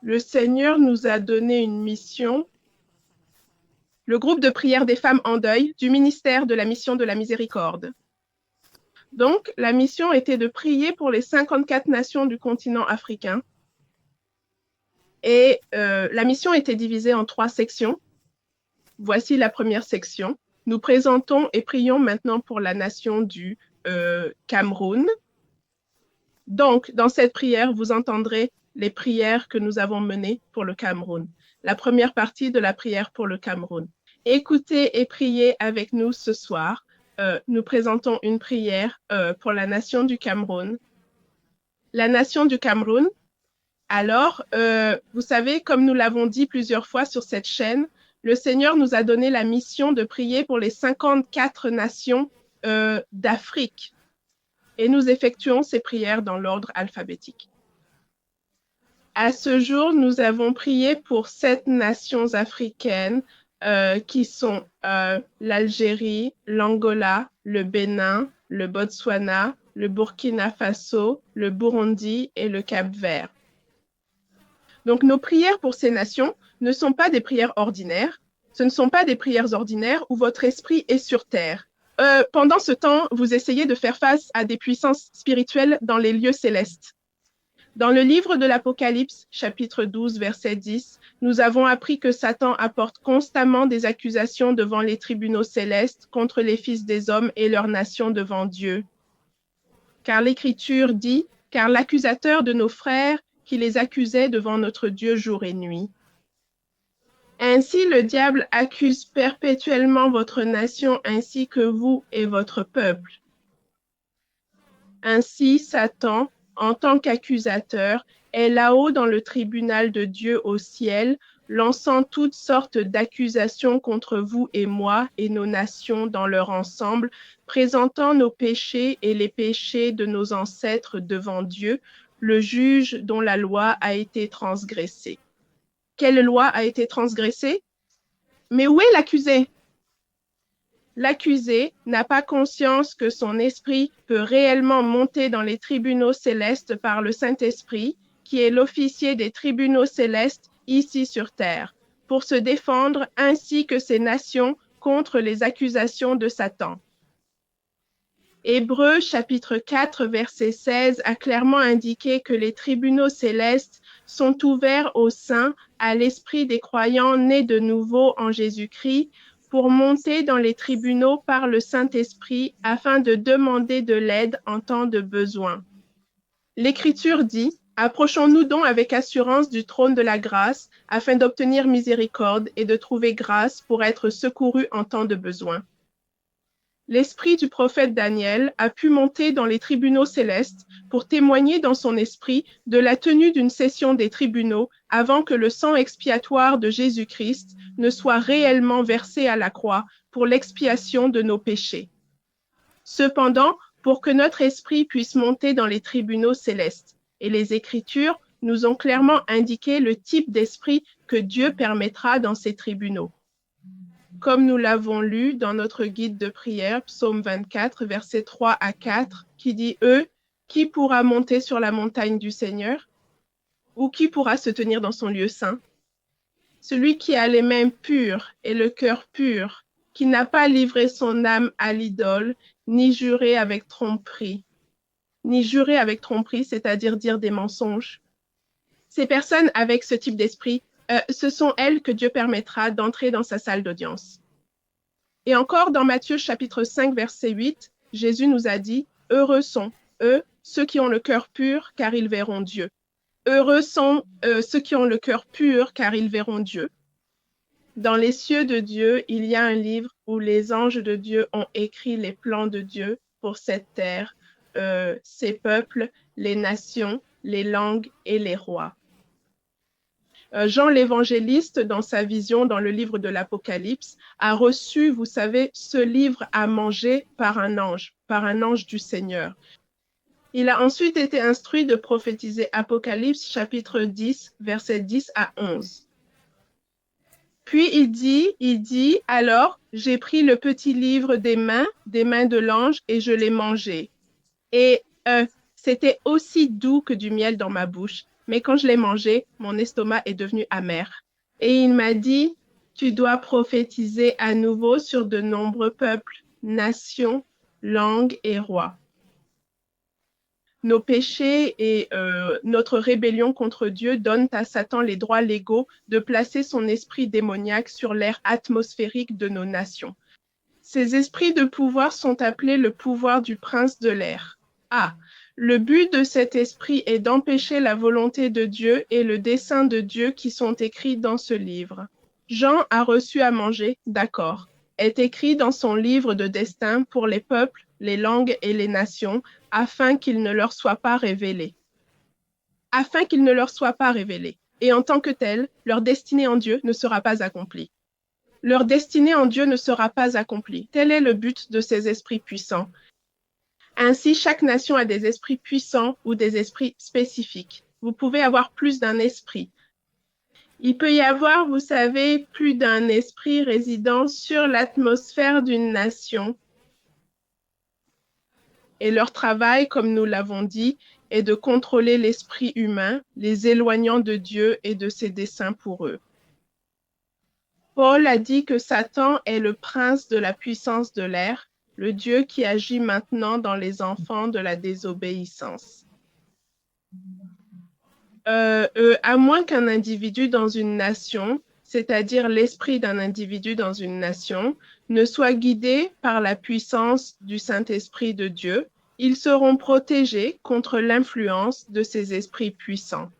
Le Seigneur nous a donné une mission. Le groupe de prière des femmes en deuil du ministère de la Mission de la Miséricorde. Donc, la mission était de prier pour les 54 nations du continent africain. Et la mission était divisée en 3 sections. Voici la première section. Nous présentons et prions maintenant pour la nation du Cameroun. Donc, dans cette prière, vous entendrez les prières que nous avons menées pour le Cameroun. La première partie de la prière pour le Cameroun. Écoutez et priez avec nous ce soir. Nous présentons une prière pour la nation du Cameroun. La nation du Cameroun. Alors, vous savez, comme nous l'avons dit plusieurs fois sur cette chaîne, le Seigneur nous a donné la mission de prier pour les 54 nations d'Afrique. Et nous effectuons ces prières dans l'ordre alphabétique. À ce jour, nous avons prié pour 7 nations africaines qui sont l'Algérie, l'Angola, le Bénin, le Botswana, le Burkina Faso, le Burundi et le Cap-Vert. Donc, nos prières pour ces nations ne sont pas des prières ordinaires. Ce ne sont pas des prières ordinaires où votre esprit est sur terre. Pendant ce temps, vous essayez de faire face à des puissances spirituelles dans les lieux célestes. Dans le livre de l'Apocalypse, chapitre 12, verset 10, nous avons appris que Satan apporte constamment des accusations devant les tribunaux célestes contre les fils des hommes et leurs nations devant Dieu. Car l'Écriture dit, « Car l'accusateur de nos frères qui les accusait devant notre Dieu jour et nuit. » Ainsi, le diable accuse perpétuellement votre nation ainsi que vous et votre peuple. Ainsi, Satan, en tant qu'accusateur, est là-haut dans le tribunal de Dieu au ciel, lançant toutes sortes d'accusations contre vous et moi et nos nations dans leur ensemble, présentant nos péchés et les péchés de nos ancêtres devant Dieu, le juge dont la loi a été transgressée. Quelle loi a été transgressée? Mais où est l'accusé? L'accusé n'a pas conscience que son esprit peut réellement monter dans les tribunaux célestes par le Saint-Esprit, qui est l'officier des tribunaux célestes ici sur terre, pour se défendre ainsi que ses nations contre les accusations de Satan. Hébreux chapitre 4 verset 16 a clairement indiqué que les tribunaux célestes sont ouverts aux saints, à l'esprit des croyants nés de nouveau en Jésus-Christ, pour monter dans les tribunaux par le Saint-Esprit afin de demander de l'aide en temps de besoin. L'Écriture dit, « Approchons-nous donc avec assurance du trône de la grâce afin d'obtenir miséricorde et de trouver grâce pour être secourus en temps de besoin. » L'esprit du prophète Daniel a pu monter dans les tribunaux célestes pour témoigner dans son esprit de la tenue d'une session des tribunaux avant que le sang expiatoire de Jésus-Christ ne soit réellement versé à la croix pour l'expiation de nos péchés. Cependant, pour que notre esprit puisse monter dans les tribunaux célestes, et les Écritures nous ont clairement indiqué le type d'esprit que Dieu permettra dans ces tribunaux. Comme nous l'avons lu dans notre guide de prière, psaume 24, versets 3 à 4, qui dit « Eux, qui pourra monter sur la montagne du Seigneur? Ou qui pourra se tenir dans son lieu saint? Celui qui a les mains pures et le cœur pur, qui n'a pas livré son âme à l'idole, ni juré avec tromperie. » Ni juré avec tromperie, c'est-à-dire dire des mensonges. Ces personnes avec ce type d'esprit, ce sont elles que Dieu permettra d'entrer dans sa salle d'audience. Et encore dans Matthieu chapitre 5, verset 8, Jésus nous a dit, « Heureux sont, eux, ceux qui ont le cœur pur, car ils verront Dieu. » Heureux sont ceux qui ont le cœur pur, car ils verront Dieu. Dans les cieux de Dieu, il y a un livre où les anges de Dieu ont écrit les plans de Dieu pour cette terre, ses peuples, les nations, les langues et les rois. Jean l'évangéliste, dans sa vision dans le livre de l'Apocalypse, a reçu, vous savez, ce livre à manger par un ange du Seigneur. Il a ensuite été instruit de prophétiser Apocalypse chapitre 10, versets 10 à 11. Puis il dit, alors, j'ai pris le petit livre des mains de l'ange et je l'ai mangé. Et c'était aussi doux que du miel dans ma bouche, mais quand je l'ai mangé, mon estomac est devenu amer. Et il m'a dit, tu dois prophétiser à nouveau sur de nombreux peuples, nations, langues et rois. Nos péchés et notre rébellion contre Dieu donnent à Satan les droits légaux de placer son esprit démoniaque sur l'air atmosphérique de nos nations. Ces esprits de pouvoir sont appelés le pouvoir du prince de l'air. Ah, le but de cet esprit est d'empêcher la volonté de Dieu et le dessein de Dieu qui sont écrits dans ce livre. Jean a reçu à manger, d'accord, est écrit dans son livre de destin pour les peuples, les langues et les nations, afin qu'il ne leur soit pas révélé. Afin qu'il ne leur soit pas révélé. Et en tant que tel, leur destinée en Dieu ne sera pas accomplie. Leur destinée en Dieu ne sera pas accomplie. Tel est le but de ces esprits puissants. Ainsi, chaque nation a des esprits puissants ou des esprits spécifiques. Vous pouvez avoir plus d'un esprit. Il peut y avoir, vous savez, plus d'un esprit résidant sur l'atmosphère d'une nation. Et leur travail, comme nous l'avons dit, est de contrôler l'esprit humain, les éloignant de Dieu et de ses desseins pour eux. Paul a dit que Satan est le prince de la puissance de l'air, le Dieu qui agit maintenant dans les enfants de la désobéissance. À moins qu'un individu dans une nation, c'est-à-dire l'esprit d'un individu dans une nation, ne soit guidé par la puissance du Saint-Esprit de Dieu, ils seront protégés contre l'influence de ces esprits puissants.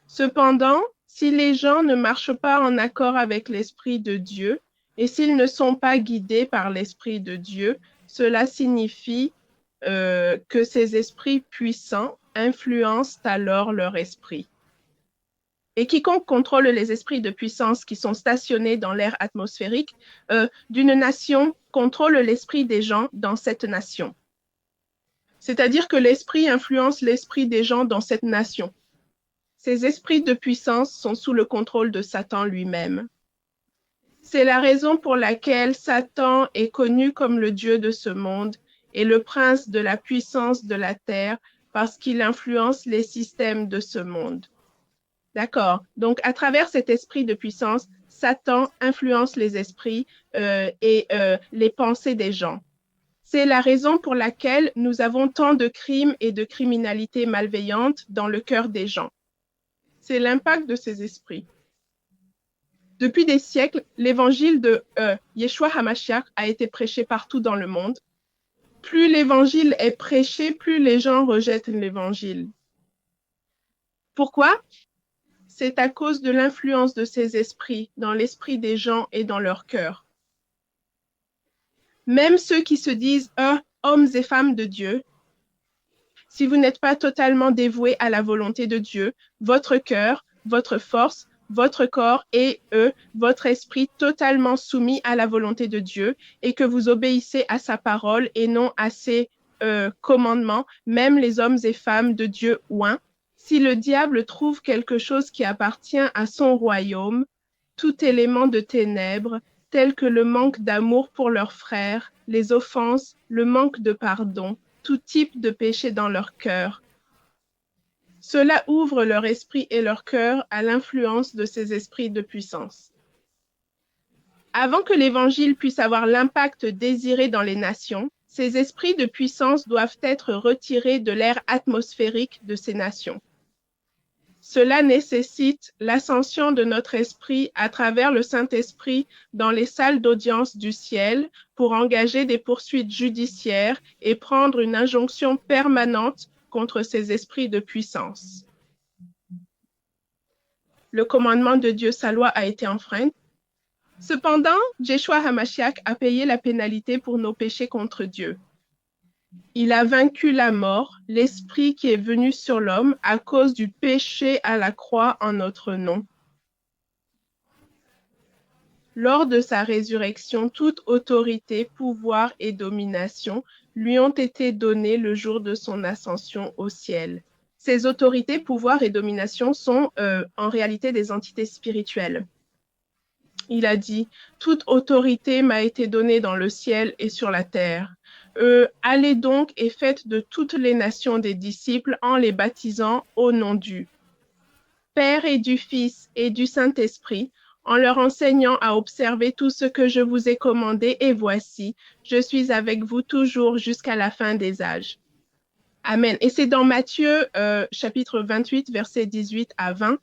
Cependant, si les gens ne marchent pas en accord avec l'Esprit de Dieu et s'ils ne sont pas guidés par l'Esprit de Dieu, cela signifie que ces esprits puissants influencent alors leur esprit. Et quiconque contrôle les esprits de puissance qui sont stationnés dans l'air atmosphérique d'une nation contrôle l'esprit des gens dans cette nation. C'est-à-dire que l'esprit influence l'esprit des gens dans cette nation. Ces esprits de puissance sont sous le contrôle de Satan lui-même. C'est la raison pour laquelle Satan est connu comme le Dieu de ce monde et le prince de la puissance de la terre parce qu'il influence les systèmes de ce monde. D'accord. Donc, à travers cet esprit de puissance, Satan influence les esprits et les pensées des gens. C'est la raison pour laquelle nous avons tant de crimes et de criminalité malveillante dans le cœur des gens. C'est l'impact de ces esprits. Depuis des siècles, l'évangile de Yeshua HaMashiach a été prêché partout dans le monde. Plus l'évangile est prêché, plus les gens rejettent l'évangile. Pourquoi? C'est à cause de l'influence de ces esprits dans l'esprit des gens et dans leur cœur. Même ceux qui se disent hommes et femmes de Dieu, si vous n'êtes pas totalement dévoués à la volonté de Dieu, votre cœur, votre force, votre corps et votre esprit totalement soumis à la volonté de Dieu et que vous obéissez à sa parole et non à ses commandements, même les hommes et femmes de Dieu oints, si le diable trouve quelque chose qui appartient à son royaume, tout élément de ténèbres, tel que le manque d'amour pour leurs frères, les offenses, le manque de pardon, tout type de péché dans leur cœur. Cela ouvre leur esprit et leur cœur à l'influence de ces esprits de puissance. Avant que l'Évangile puisse avoir l'impact désiré dans les nations, ces esprits de puissance doivent être retirés de l'air atmosphérique de ces nations. Cela nécessite l'ascension de notre esprit à travers le Saint-Esprit dans les salles d'audience du ciel pour engager des poursuites judiciaires et prendre une injonction permanente contre ces esprits de puissance. Le commandement de Dieu, sa loi, a été enfreint. Cependant, Yeshua HaMashiach a payé la pénalité pour nos péchés contre Dieu. Il a vaincu la mort, l'esprit qui est venu sur l'homme à cause du péché à la croix en notre nom. Lors de sa résurrection, toute autorité, pouvoir et domination lui ont été données le jour de son ascension au ciel. Ces autorités, pouvoirs et domination sont en réalité des entités spirituelles. Il a dit « Toute autorité m'a été donnée dans le ciel et sur la terre. Allez donc et faites de toutes les nations des disciples en les baptisant au nom du Père et du Fils et du Saint-Esprit, en leur enseignant à observer tout ce que je vous ai commandé, et voici, je suis avec vous toujours jusqu'à la fin des âges. Amen. Et c'est dans Matthieu chapitre 28, versets 18 à 20.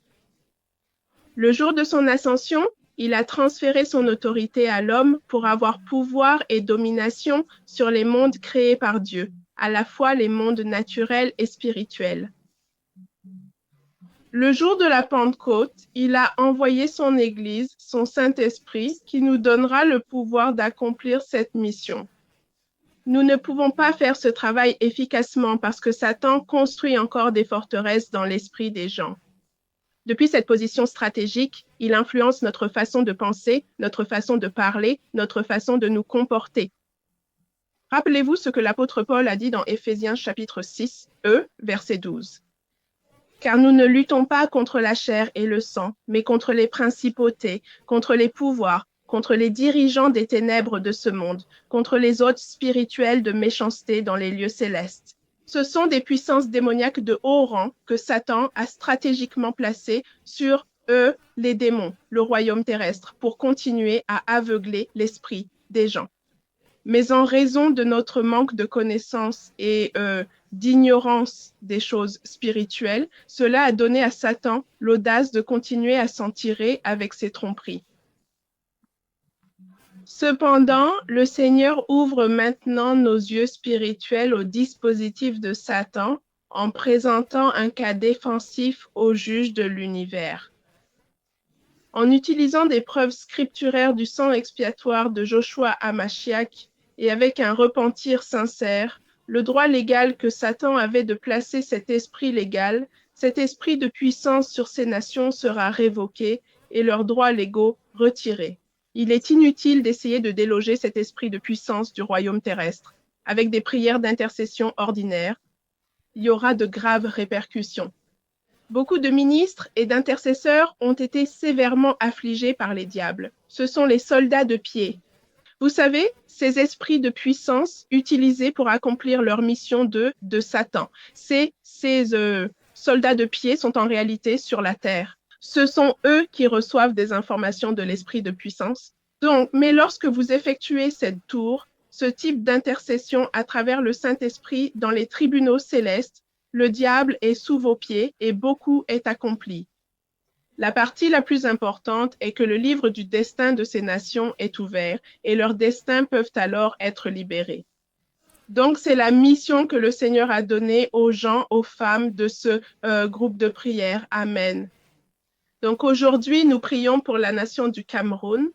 Le jour de son ascension, il a transféré son autorité à l'homme pour avoir pouvoir et domination sur les mondes créés par Dieu, à la fois les mondes naturels et spirituels. Le jour de la Pentecôte, il a envoyé son Église, son Saint-Esprit, qui nous donnera le pouvoir d'accomplir cette mission. Nous ne pouvons pas faire ce travail efficacement parce que Satan construit encore des forteresses dans l'esprit des gens. Depuis cette position stratégique, il influence notre façon de penser, notre façon de parler, notre façon de nous comporter. Rappelez-vous ce que l'apôtre Paul a dit dans Éphésiens chapitre 6, verset 12. Car nous ne luttons pas contre la chair et le sang, mais contre les principautés, contre les pouvoirs, contre les dirigeants des ténèbres de ce monde, contre les hôtes spirituels de méchanceté dans les lieux célestes. Ce sont des puissances démoniaques de haut rang que Satan a stratégiquement placées sur eux, les démons, le royaume terrestre, pour continuer à aveugler l'esprit des gens. Mais en raison de notre manque de connaissances et d'ignorance des choses spirituelles, cela a donné à Satan l'audace de continuer à s'en tirer avec ses tromperies. Cependant, le Seigneur ouvre maintenant nos yeux spirituels au dispositif de Satan en présentant un cas défensif au juge de l'univers. En utilisant des preuves scripturaires du sang expiatoire de Joshua Hamashiach et avec un repentir sincère, le droit légal que Satan avait de placer cet esprit légal, cet esprit de puissance sur ces nations sera révoqué et leurs droits légaux retirés. Il est inutile d'essayer de déloger cet esprit de puissance du royaume terrestre. Avec des prières d'intercession ordinaires, il y aura de graves répercussions. Beaucoup de ministres et d'intercesseurs ont été sévèrement affligés par les diables. Ce sont les soldats de pied. Vous savez, ces esprits de puissance utilisés pour accomplir leur mission de Satan. Ces soldats de pied sont en réalité sur la terre. Ce sont eux qui reçoivent des informations de l'esprit de puissance. Donc, mais lorsque vous effectuez cette tour, ce type d'intercession à travers le Saint-Esprit dans les tribunaux célestes, le diable est sous vos pieds et beaucoup est accompli. La partie la plus importante est que le livre du destin de ces nations est ouvert et leurs destins peuvent alors être libérés. Donc, c'est la mission que le Seigneur a donnée aux gens, aux femmes de ce groupe de prière. Amen. Donc, aujourd'hui, nous prions pour la nation du Cameroun.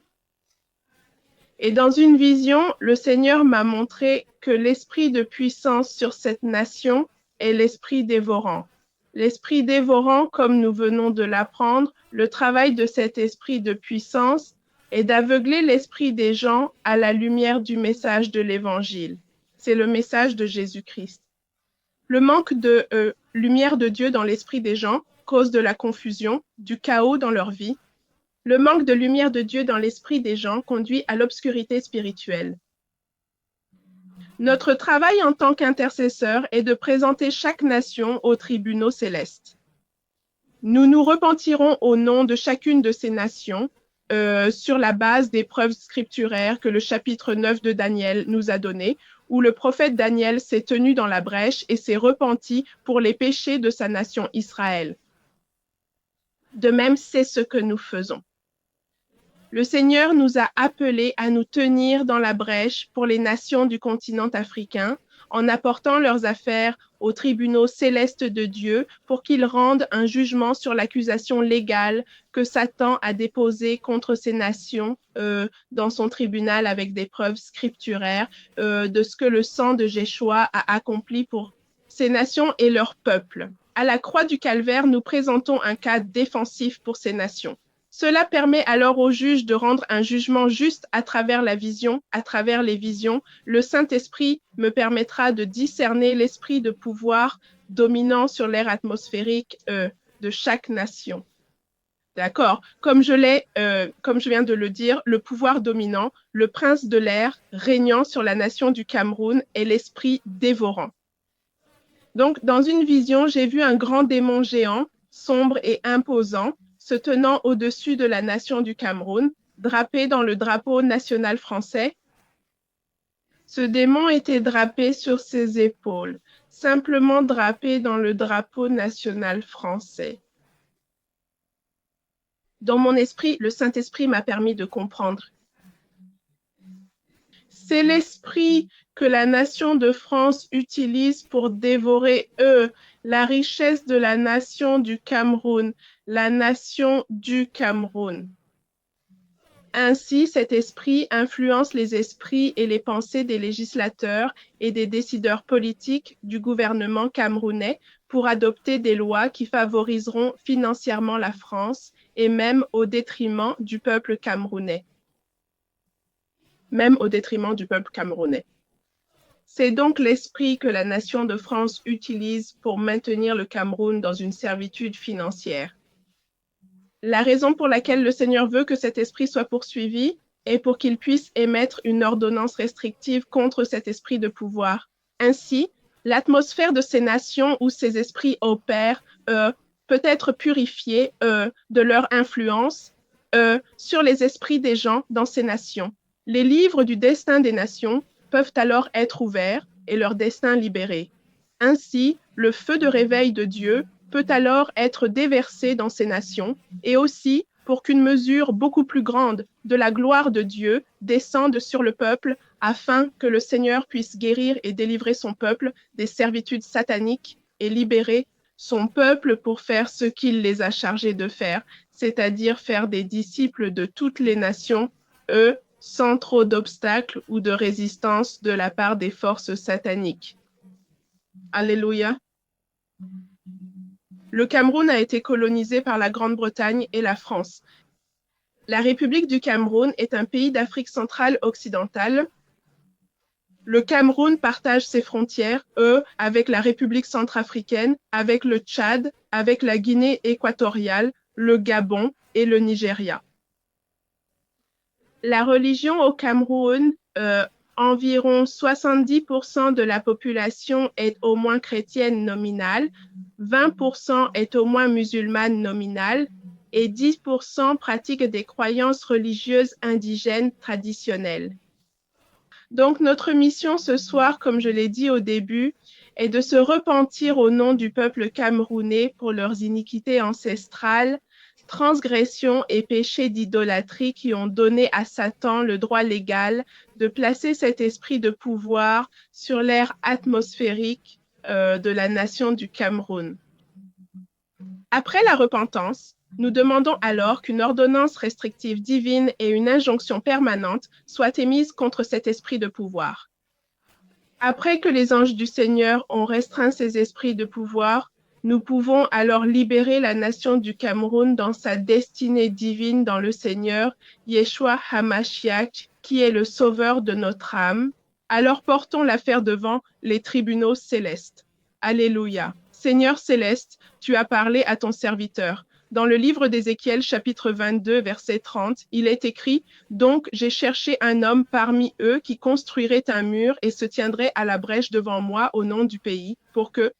Et dans une vision, le Seigneur m'a montré que l'esprit de puissance sur cette nation est l'esprit dévorant. L'esprit dévorant, comme nous venons de l'apprendre, le travail de cet esprit de puissance est d'aveugler l'esprit des gens à la lumière du message de l'Évangile. C'est le message de Jésus-Christ. Le manque de lumière de Dieu dans l'esprit des gens cause de la confusion, du chaos dans leur vie. Le manque de lumière de Dieu dans l'esprit des gens conduit à l'obscurité spirituelle. Notre travail en tant qu'intercesseur est de présenter chaque nation aux tribunaux célestes. Nous nous repentirons au nom de chacune de ces nations sur la base des preuves scripturaires que le chapitre 9 de Daniel nous a données, où le prophète Daniel s'est tenu dans la brèche et s'est repenti pour les péchés de sa nation Israël. De même, c'est ce que nous faisons. Le Seigneur nous a appelés à nous tenir dans la brèche pour les nations du continent africain en apportant leurs affaires aux tribunaux célestes de Dieu pour qu'ils rendent un jugement sur l'accusation légale que Satan a déposée contre ces nations dans son tribunal avec des preuves scripturaires de ce que le sang de Jéshua a accompli pour ces nations et leur peuple. À la croix du Calvaire, nous présentons un cas défensif pour ces nations. Cela permet alors au juge de rendre un jugement juste à travers la vision, à travers les visions. Le Saint-Esprit me permettra de discerner l'esprit de pouvoir dominant sur l'air atmosphérique de chaque nation. D'accord. Comme je viens de le dire, le pouvoir dominant, le prince de l'air régnant sur la nation du Cameroun est l'esprit dévorant. Donc, dans une vision, j'ai vu un grand démon géant, sombre et imposant, se tenant au-dessus de la nation du Cameroun, drapé dans le drapeau national français. Ce démon était drapé sur ses épaules, simplement drapé dans le drapeau national français. Dans mon esprit, le Saint-Esprit m'a permis de comprendre. C'est l'esprit que la nation de France utilise pour dévorer, la richesse de la nation du Cameroun, la nation du Cameroun. Ainsi, cet esprit influence les esprits et les pensées des législateurs et des décideurs politiques du gouvernement camerounais pour adopter des lois qui favoriseront financièrement la France et même au détriment du peuple camerounais. Même au détriment du peuple camerounais. C'est donc l'esprit que la nation de France utilise pour maintenir le Cameroun dans une servitude financière. La raison pour laquelle le Seigneur veut que cet esprit soit poursuivi est pour qu'il puisse émettre une ordonnance restrictive contre cet esprit de pouvoir. Ainsi, l'atmosphère de ces nations où ces esprits opèrent peut être purifiée de leur influence sur les esprits des gens dans ces nations. Les livres du destin des nations peuvent alors être ouverts et leur destin libéré. Ainsi, le feu de réveil de Dieu peut alors être déversé dans ces nations et aussi pour qu'une mesure beaucoup plus grande de la gloire de Dieu descende sur le peuple afin que le Seigneur puisse guérir et délivrer son peuple des servitudes sataniques et libérer son peuple pour faire ce qu'il les a chargés de faire, c'est-à-dire faire des disciples de toutes les nations, sans trop d'obstacles ou de résistance de la part des forces sataniques. Alléluia. Le Cameroun a été colonisé par la Grande-Bretagne et la France. La République du Cameroun est un pays d'Afrique centrale occidentale. Le Cameroun partage ses frontières, avec la République centrafricaine, avec le Tchad, avec la Guinée équatoriale, le Gabon et le Nigeria. La religion au Cameroun, environ 70% de la population est au moins chrétienne nominale, 20% est au moins musulmane nominale et 10% pratiquent des croyances religieuses indigènes traditionnelles. Donc, notre mission ce soir, comme je l'ai dit au début, est de se repentir au nom du peuple camerounais pour leurs iniquités ancestrales, transgressions et péchés d'idolâtrie qui ont donné à Satan le droit légal de placer cet esprit de pouvoir sur l'air atmosphérique de la nation du Cameroun. Après la repentance, nous demandons alors qu'une ordonnance restrictive divine et une injonction permanente soient émises contre cet esprit de pouvoir. Après que les anges du Seigneur ont restreint ces esprits de pouvoir, nous pouvons alors libérer la nation du Cameroun dans sa destinée divine dans le Seigneur, Yeshua HaMashiach, qui est le sauveur de notre âme. Alors portons l'affaire devant les tribunaux célestes. Alléluia. Seigneur céleste, tu as parlé à ton serviteur. Dans le livre d'Ézéchiel, chapitre 22, verset 30, il est écrit « Donc j'ai cherché un homme parmi eux qui construirait un mur et se tiendrait à la brèche devant moi au nom du pays, pour que,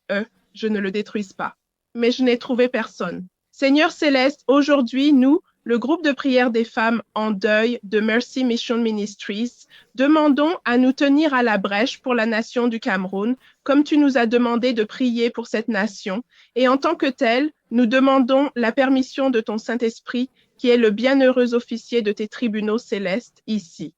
je ne le détruise pas. Mais je n'ai trouvé personne. Seigneur céleste, aujourd'hui, nous, le groupe de prière des femmes en deuil de Mercy Mission Ministries, demandons à nous tenir à la brèche pour la nation du Cameroun, comme tu nous as demandé de prier pour cette nation. Et en tant que tel, nous demandons la permission de ton Saint-Esprit, qui est le bienheureux officier de tes tribunaux célestes ici.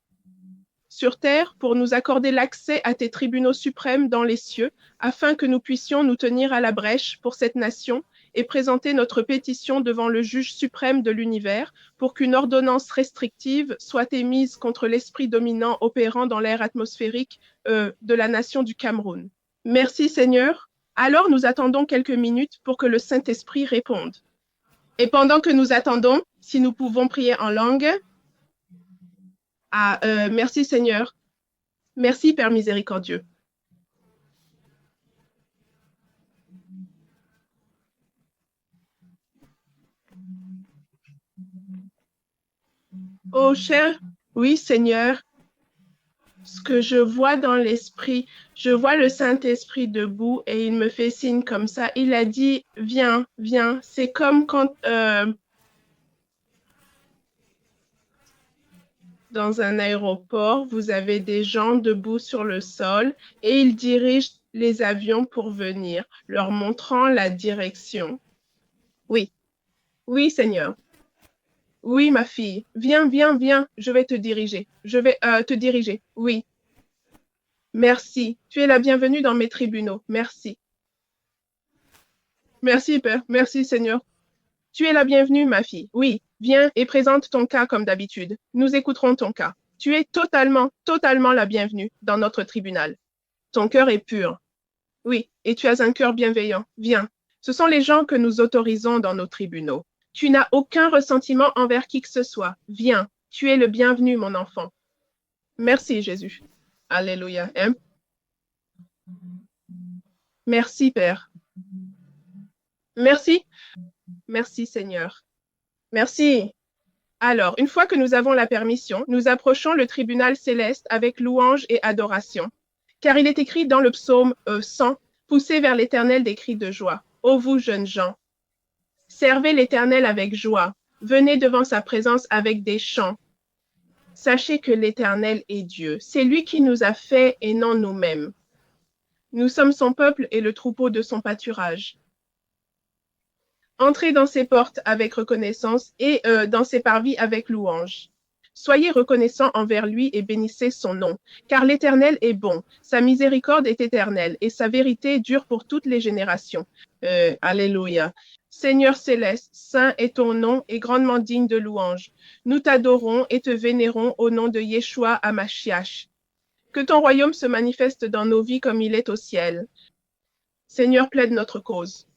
Sur terre, pour nous accorder l'accès à tes tribunaux suprêmes dans les cieux, afin que nous puissions nous tenir à la brèche pour cette nation et présenter notre pétition devant le juge suprême de l'univers pour qu'une ordonnance restrictive soit émise contre l'esprit dominant opérant dans l'air atmosphérique de la nation du Cameroun. Merci Seigneur. Alors nous attendons quelques minutes pour que le Saint-Esprit réponde. Et pendant que nous attendons, si nous pouvons prier en langue. Merci Seigneur. Merci Père miséricordieux. Oh, cher, oui, Seigneur, ce que je vois dans l'esprit, je vois le Saint-Esprit debout et il me fait signe comme ça. Il a dit, viens, viens. C'est comme quand dans un aéroport, vous avez des gens debout sur le sol et ils dirigent les avions pour venir, leur montrant la direction. Oui, oui, Seigneur. Oui, ma fille. Viens, viens, viens. Je vais te diriger. Je vais te diriger. Oui. Merci. Tu es la bienvenue dans mes tribunaux. Merci. Merci, Père. Merci, Seigneur. Tu es la bienvenue, ma fille. Oui. Viens et présente ton cas comme d'habitude. Nous écouterons ton cas. Tu es totalement, totalement la bienvenue dans notre tribunal. Ton cœur est pur. Oui, et tu as un cœur bienveillant. Viens. Ce sont les gens que nous autorisons dans nos tribunaux. Tu n'as aucun ressentiment envers qui que ce soit. Viens. Tu es le bienvenu, mon enfant. Merci, Jésus. Alléluia. Merci, Père. Merci. Merci, Seigneur. Merci. Alors, une fois que nous avons la permission, nous approchons le tribunal céleste avec louange et adoration. Car il est écrit dans le psaume 100, poussez vers l'Éternel des cris de joie. Ô vous, jeunes gens, servez l'Éternel avec joie. Venez devant sa présence avec des chants. Sachez que l'Éternel est Dieu. C'est lui qui nous a fait et non nous-mêmes. Nous sommes son peuple et le troupeau de son pâturage. Entrez dans ses portes avec reconnaissance et dans ses parvis avec louange. Soyez reconnaissants envers lui et bénissez son nom, car l'Éternel est bon, sa miséricorde est éternelle et sa vérité dure pour toutes les générations. Alléluia. Seigneur céleste, saint est ton nom et grandement digne de louange. Nous t'adorons et te vénérons au nom de Yeshua Hamashiach. Que ton royaume se manifeste dans nos vies comme il est au ciel. Seigneur, plaide notre cause.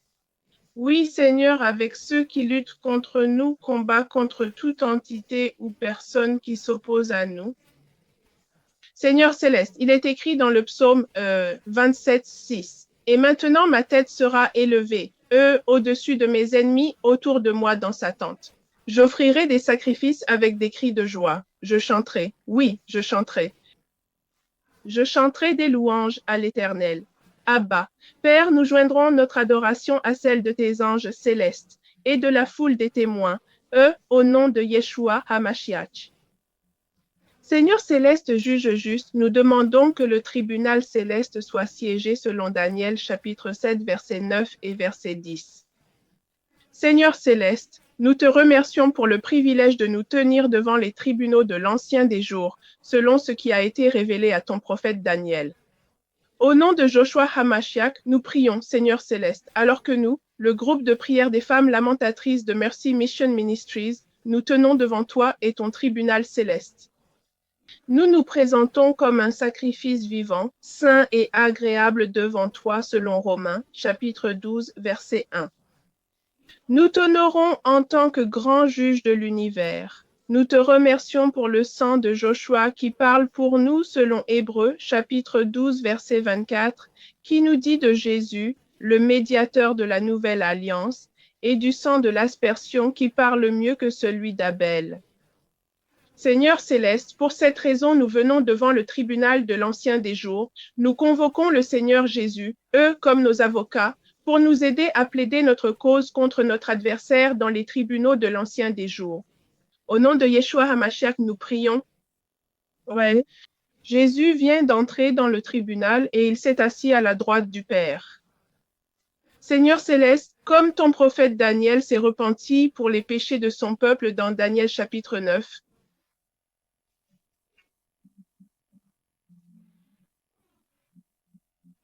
Oui, Seigneur, avec ceux qui luttent contre nous, combat contre toute entité ou personne qui s'oppose à nous. Seigneur céleste, il est écrit dans le psaume 27:6. Et maintenant ma tête sera élevée, eux au-dessus de mes ennemis, autour de moi dans sa tente. J'offrirai des sacrifices avec des cris de joie. Je chanterai, oui, je chanterai. Je chanterai des louanges à l'Éternel. Abba, Père, nous joindrons notre adoration à celle de tes anges célestes et de la foule des témoins, eux, au nom de Yeshua HaMashiach. Seigneur céleste, juge juste, nous demandons que le tribunal céleste soit siégé selon Daniel chapitre 7, verset 9 et verset 10. Seigneur céleste, nous te remercions pour le privilège de nous tenir devant les tribunaux de l'Ancien des jours, selon ce qui a été révélé à ton prophète Daniel. Au nom de Joshua Hamashiach, nous prions, Seigneur céleste, alors que nous, le groupe de prière des femmes lamentatrices de Mercy Mission Ministries, nous tenons devant toi et ton tribunal céleste. Nous nous présentons comme un sacrifice vivant, saint et agréable devant toi, selon Romains, chapitre 12, verset 1. Nous t'honorons en tant que grand juge de l'univers. Nous te remercions pour le sang de Joshua qui parle pour nous selon Hébreux, chapitre 12, verset 24, qui nous dit de Jésus, le médiateur de la nouvelle alliance, et du sang de l'aspersion qui parle mieux que celui d'Abel. Seigneur céleste, pour cette raison, nous venons devant le tribunal de l'Ancien des jours. Nous convoquons le Seigneur Jésus, eux comme nos avocats, pour nous aider à plaider notre cause contre notre adversaire dans les tribunaux de l'Ancien des jours. Au nom de Yeshua HaMashiach, nous prions. Ouais. Jésus vient d'entrer dans le tribunal et il s'est assis à la droite du Père. Seigneur céleste, comme ton prophète Daniel s'est repenti pour les péchés de son peuple dans Daniel chapitre 9,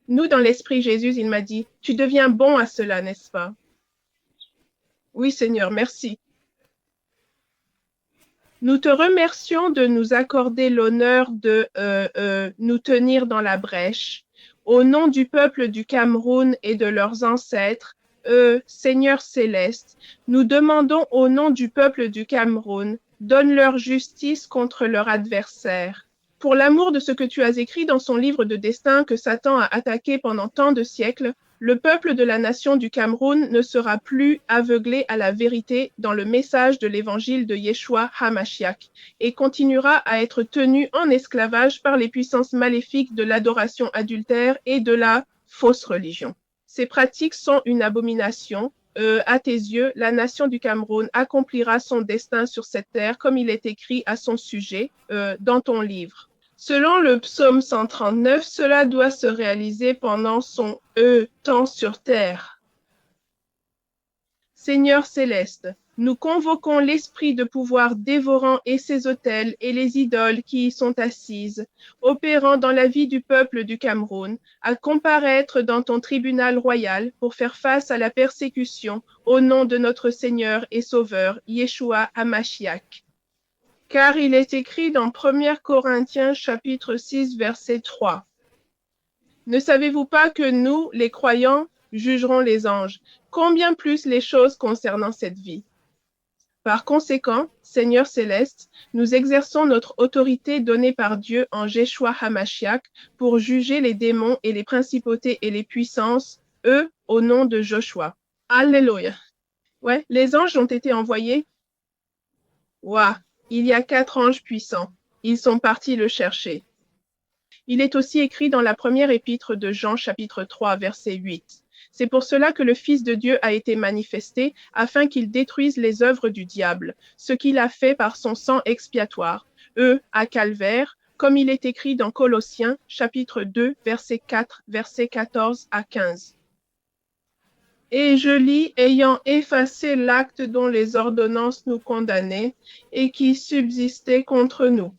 nous, dans l'esprit Jésus, il m'a dit, tu deviens bon à cela, n'est-ce pas? Oui, Seigneur, merci. Nous te remercions de nous accorder l'honneur de nous tenir dans la brèche. Au nom du peuple du Cameroun et de leurs ancêtres, Seigneur céleste, nous demandons au nom du peuple du Cameroun, donne leur justice contre leur adversaire. Pour l'amour de ce que tu as écrit dans son livre de destin que Satan a attaqué pendant tant de siècles, Le peuple de la nation du Cameroun ne sera plus aveuglé à la vérité dans le message de l'évangile de Yeshua HaMashiach et continuera à être tenu en esclavage par les puissances maléfiques de l'adoration adultère et de la fausse religion. Ces pratiques sont une abomination. À tes yeux, la nation du Cameroun accomplira son destin sur cette terre comme il est écrit à son sujet dans ton livre. Selon le psaume 139, cela doit se réaliser pendant son temps sur terre. Seigneur céleste, nous convoquons l'esprit de pouvoir dévorant et ses autels et les idoles qui y sont assises, opérant dans la vie du peuple du Cameroun, à comparaître dans ton tribunal royal pour faire face à la persécution au nom de notre Seigneur et Sauveur, Yeshua HaMashiach. Car il est écrit dans 1 Corinthiens chapitre 6 verset 3. Ne savez-vous pas que nous, les croyants, jugerons les anges, combien plus les choses concernant cette vie? Par conséquent, Seigneur céleste, nous exerçons notre autorité donnée par Dieu en Yeshua HaMashiach pour juger les démons et les principautés et les puissances, eux, au nom de Joshua. Alléluia. Ouais, les anges ont été envoyés. Ouah, il y a 4 anges puissants. Ils sont partis le chercher. Il est aussi écrit dans la première épître de Jean, chapitre 3, verset 8. C'est pour cela que le Fils de Dieu a été manifesté, afin qu'il détruise les œuvres du diable, ce qu'il a fait par son sang expiatoire, à Calvaire, comme il est écrit dans Colossiens, chapitre 2, verset 4, verset 14 à 15. Et je lis, ayant effacé l'acte dont les ordonnances nous condamnaient et qui subsistait contre nous.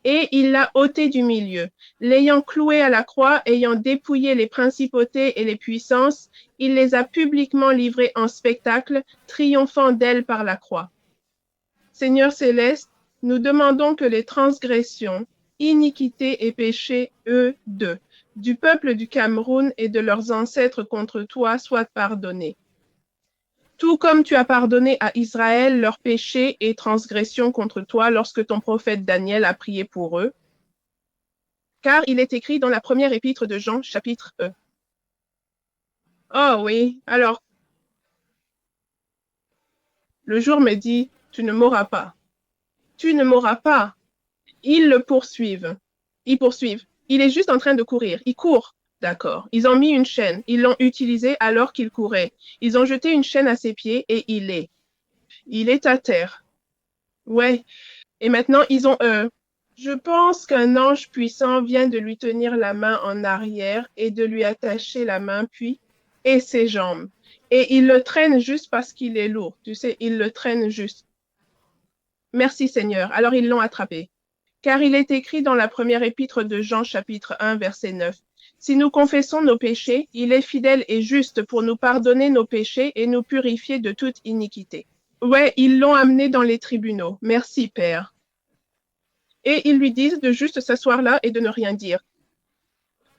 Et il l'a ôté du milieu. L'ayant cloué à la croix, ayant dépouillé les principautés et les puissances, il les a publiquement livrées en spectacle, triomphant d'elles par la croix. Seigneur céleste, nous demandons que les transgressions, iniquités et péchés, du peuple du Cameroun et de leurs ancêtres contre toi soient pardonnés. Tout comme tu as pardonné à Israël leurs péchés et transgressions contre toi lorsque ton prophète Daniel a prié pour eux. Car il est écrit dans la première épître de Jean, chapitre E. Oh oui, alors, le jour me dit, tu ne mourras pas. Tu ne mourras pas. Ils le poursuivent. Ils poursuivent. Il est juste en train de courir. Il court. D'accord. Ils ont mis une chaîne. Ils l'ont utilisée alors qu'il courait. Ils ont jeté une chaîne à ses pieds et il est à terre. Ouais. Et maintenant, ils ont je pense qu'un ange puissant vient de lui tenir la main en arrière et de lui attacher la main et ses jambes. Et il le traîne juste parce qu'il est lourd. Tu sais, il le traîne juste. Merci Seigneur. Alors ils l'ont attrapé. Car il est écrit dans la première épître de Jean, chapitre 1, verset 9. Si nous confessons nos péchés, il est fidèle et juste pour nous pardonner nos péchés et nous purifier de toute iniquité. Ouais, ils l'ont amené dans les tribunaux. Merci, Père. Et ils lui disent de juste s'asseoir là et de ne rien dire.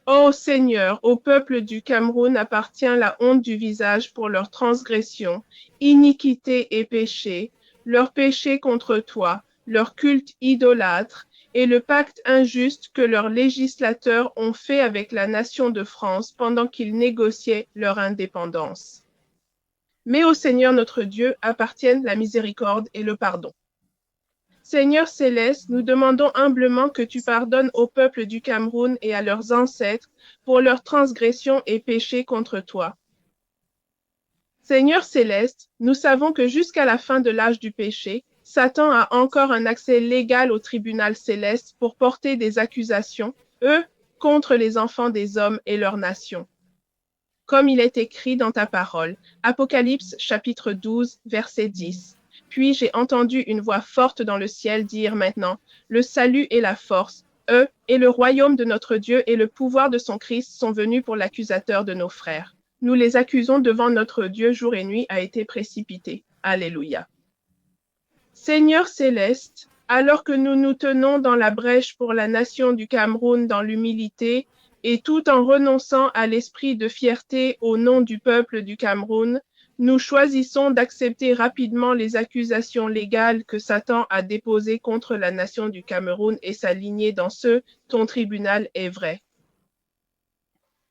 Ô Seigneur, au peuple du Cameroun appartient la honte du visage pour leurs transgressions, iniquité et péché, leur péché contre toi, leur culte idolâtre et le pacte injuste que leurs législateurs ont fait avec la nation de France pendant qu'ils négociaient leur indépendance. Mais au Seigneur notre Dieu appartiennent la miséricorde et le pardon. Seigneur céleste, nous demandons humblement que tu pardonnes au peuple du Cameroun et à leurs ancêtres pour leurs transgressions et péchés contre toi. Seigneur céleste, nous savons que jusqu'à la fin de l'âge du péché, Satan a encore un accès légal au tribunal céleste pour porter des accusations, contre les enfants des hommes et leurs nations. Comme il est écrit dans ta parole, Apocalypse chapitre 12, verset 10. Puis j'ai entendu une voix forte dans le ciel dire maintenant, le salut et la force, et le royaume de notre Dieu et le pouvoir de son Christ sont venus pour l'accusateur de nos frères. Nous les accusons devant notre Dieu jour et nuit a été précipité. Alléluia. Seigneur céleste, alors que nous nous tenons dans la brèche pour la nation du Cameroun dans l'humilité, et tout en renonçant à l'esprit de fierté au nom du peuple du Cameroun, nous choisissons d'accepter rapidement les accusations légales que Satan a déposées contre la nation du Cameroun et sa lignée dans ton tribunal est vrai.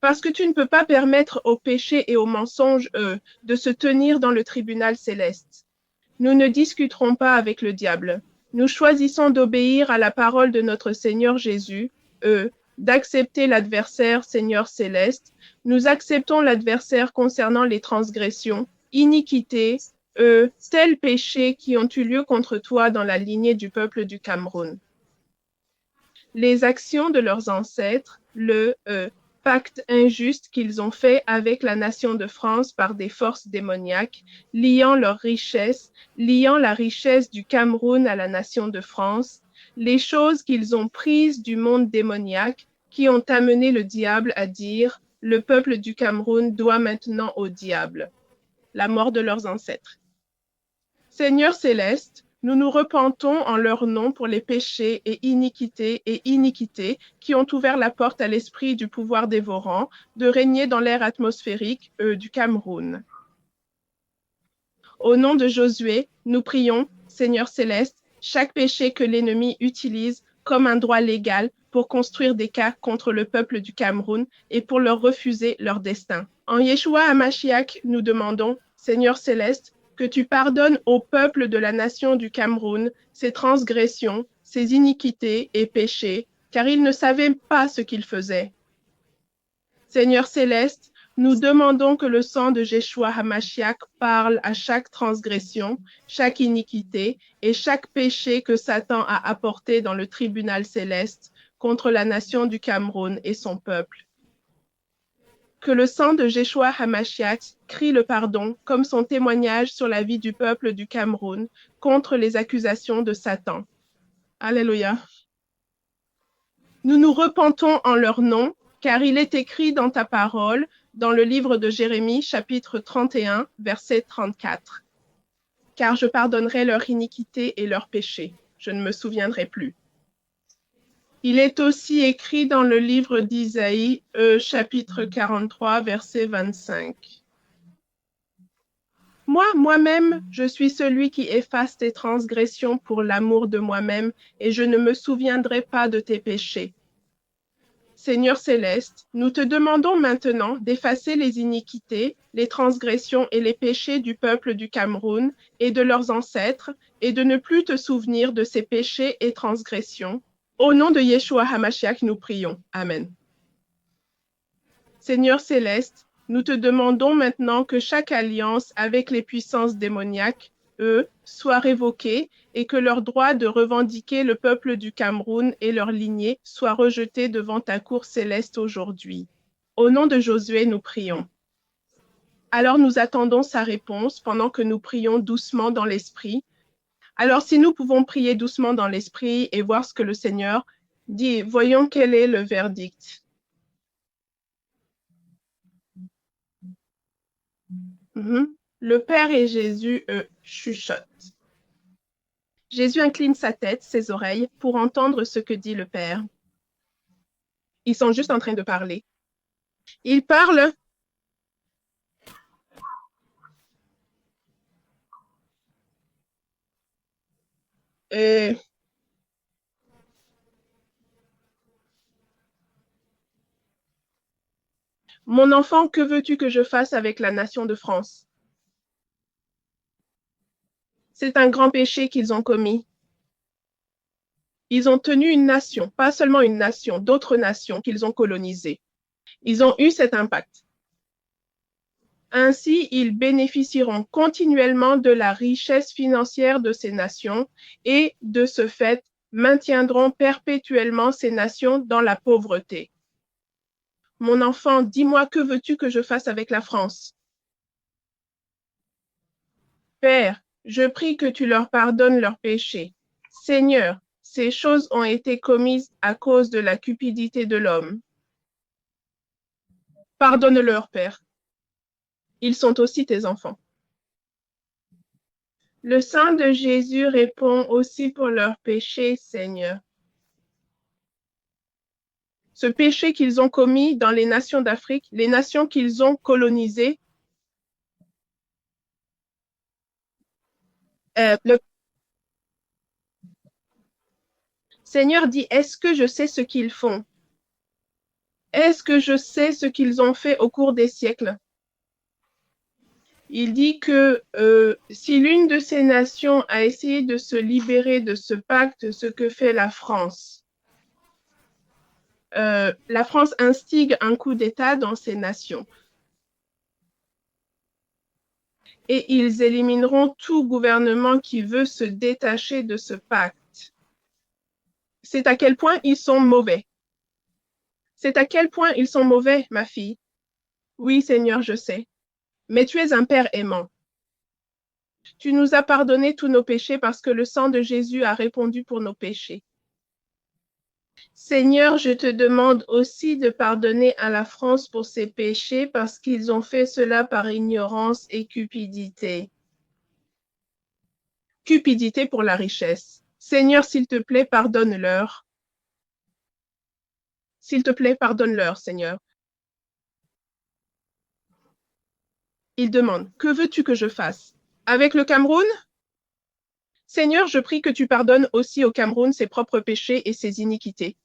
Parce que tu ne peux pas permettre aux péchés et aux mensonges, de se tenir dans le tribunal céleste. Nous ne discuterons pas avec le diable. Nous choisissons d'obéir à la parole de notre Seigneur Jésus, d'accepter l'adversaire Seigneur céleste. Nous acceptons l'adversaire concernant les transgressions, iniquités, tels péchés qui ont eu lieu contre toi dans la lignée du peuple du Cameroun. Les actions de leurs ancêtres, le pacte injuste qu'ils ont fait avec la nation de France par des forces démoniaques, liant leurs richesses, liant la richesse du Cameroun à la nation de France, les choses qu'ils ont prises du monde démoniaque qui ont amené le diable à dire « Le peuple du Cameroun doit maintenant au diable », la mort de leurs ancêtres. Seigneur céleste, nous nous repentons en leur nom pour les péchés et iniquités qui ont ouvert la porte à l'esprit du pouvoir dévorant de régner dans l'air atmosphérique du Cameroun. Au nom de Josué, nous prions, Seigneur céleste, chaque péché que l'ennemi utilise comme un droit légal pour construire des cas contre le peuple du Cameroun et pour leur refuser leur destin. En Yeshua HaMashiach, nous demandons, Seigneur céleste, que tu pardonnes au peuple de la nation du Cameroun ses transgressions, ses iniquités et péchés, car ils ne savaient pas ce qu'ils faisaient. Seigneur céleste, nous demandons que le sang de Yeshua HaMashiach parle à chaque transgression, chaque iniquité et chaque péché que Satan a apporté dans le tribunal céleste contre la nation du Cameroun et son peuple. Que le sang de Yeshua HaMashiach crie le pardon comme son témoignage sur la vie du peuple du Cameroun contre les accusations de Satan. Alléluia. Nous nous repentons en leur nom, car il est écrit dans ta parole, dans le livre de Jérémie, chapitre 31, verset 34. Car je pardonnerai leur iniquité et leurs péchés. Je ne me souviendrai plus. Il est aussi écrit dans le livre d'Isaïe, chapitre 43, verset 25. Moi-même, je suis celui qui efface tes transgressions pour l'amour de moi-même, et je ne me souviendrai pas de tes péchés. Seigneur céleste, nous te demandons maintenant d'effacer les iniquités, les transgressions et les péchés du peuple du Cameroun et de leurs ancêtres, et de ne plus te souvenir de ces péchés et transgressions. Au nom de Yeshua HaMashiach, nous prions. Amen. Seigneur céleste, nous te demandons maintenant que chaque alliance avec les puissances démoniaques, soit révoquée et que leur droit de revendiquer le peuple du Cameroun et leur lignée soit rejeté devant ta cour céleste aujourd'hui. Au nom de Josué, nous prions. Alors nous attendons sa réponse pendant que nous prions doucement dans l'esprit. Alors si nous pouvons prier doucement dans l'esprit et voir ce que le Seigneur dit, voyons quel est le verdict. Le Père et Jésus, chuchotent. Jésus incline sa tête, ses oreilles, pour entendre ce que dit le Père. Ils sont juste en train de parler. Ils parlent. Mon enfant, que veux-tu que je fasse avec la nation de France? C'est un grand péché qu'ils ont commis. Ils ont tenu une nation, pas seulement une nation, d'autres nations qu'ils ont colonisées. Ils ont eu cet impact. Ainsi, ils bénéficieront continuellement de la richesse financière de ces nations et, de ce fait, maintiendront perpétuellement ces nations dans la pauvreté. Mon enfant, dis-moi, que veux-tu que je fasse avec la France? Père, je prie que tu leur pardonnes leurs péchés. Seigneur, ces choses ont été commises à cause de la cupidité de l'homme. Pardonne-leur, Père. Ils sont aussi tes enfants. Le sang de Jésus répond aussi pour leurs péchés, Seigneur. Ce péché qu'ils ont commis dans les nations d'Afrique, les nations qu'ils ont colonisées, le « » Seigneur dit, est-ce que je sais ce qu'ils font? Est-ce que je sais ce qu'ils ont fait au cours des siècles? Il dit que si l'une de ces nations a essayé de se libérer de ce pacte, ce que fait la France instigue un coup d'État dans ces nations. Et ils élimineront tout gouvernement qui veut se détacher de ce pacte. C'est à quel point ils sont mauvais. C'est à quel point ils sont mauvais, ma fille. Oui, Seigneur, je sais. Mais tu es un Père aimant. Tu nous as pardonné tous nos péchés parce que le sang de Jésus a répondu pour nos péchés. Seigneur, je te demande aussi de pardonner à la France pour ses péchés parce qu'ils ont fait cela par ignorance et cupidité. Cupidité pour la richesse. Seigneur, s'il te plaît, pardonne-leur. S'il te plaît, pardonne-leur, Seigneur. Il demande, que veux-tu que je fasse? Avec le Cameroun? Seigneur, je prie que tu pardonnes aussi au Cameroun ses propres péchés et ses iniquités.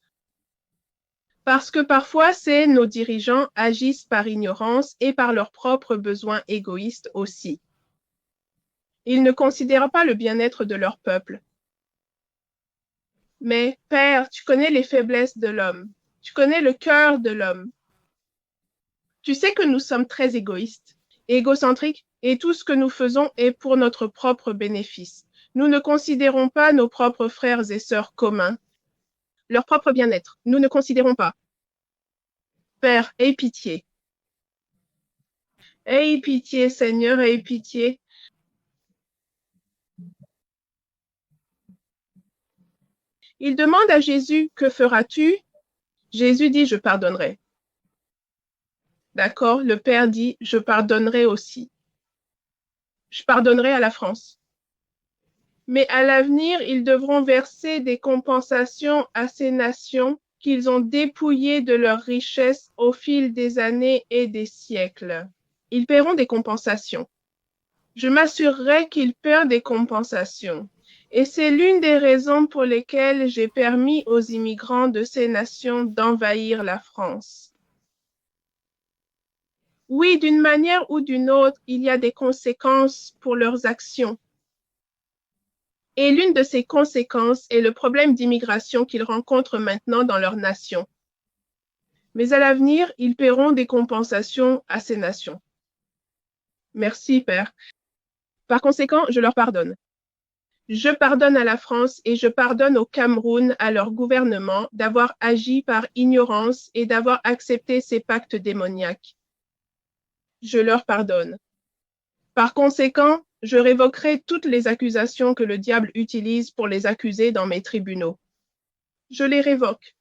Parce que parfois, nos dirigeants agissent par ignorance et par leurs propres besoins égoïstes aussi. Ils ne considèrent pas le bien-être de leur peuple. Mais, Père, tu connais les faiblesses de l'homme. Tu connais le cœur de l'homme. Tu sais que nous sommes très égoïstes, égocentriques, et tout ce que nous faisons est pour notre propre bénéfice. Nous ne considérons pas nos propres frères et sœurs communs, leur propre bien-être. Nous ne considérons pas. Père, aie pitié. Aie pitié, Seigneur, aie pitié. Il demande à Jésus, que feras-tu? Jésus dit, je pardonnerai. D'accord? Le Père dit, je pardonnerai aussi. Je pardonnerai à la France. Mais à l'avenir, ils devront verser des compensations à ces nations qu'ils ont dépouillées de leurs richesses au fil des années et des siècles. Ils paieront des compensations. Je m'assurerai qu'ils paient des compensations. Et c'est l'une des raisons pour lesquelles j'ai permis aux immigrants de ces nations d'envahir la France. Oui, d'une manière ou d'une autre, il y a des conséquences pour leurs actions. Et l'une de ces conséquences est le problème d'immigration qu'ils rencontrent maintenant dans leur nation. Mais à l'avenir, ils paieront des compensations à ces nations. Merci, Père. Par conséquent, je leur pardonne. Je pardonne à la France et je pardonne au Cameroun, à leur gouvernement, d'avoir agi par ignorance et d'avoir accepté ces pactes démoniaques. Je leur pardonne. Par conséquent, je révoquerai toutes les accusations que le diable utilise pour les accuser dans mes tribunaux. Je les révoque.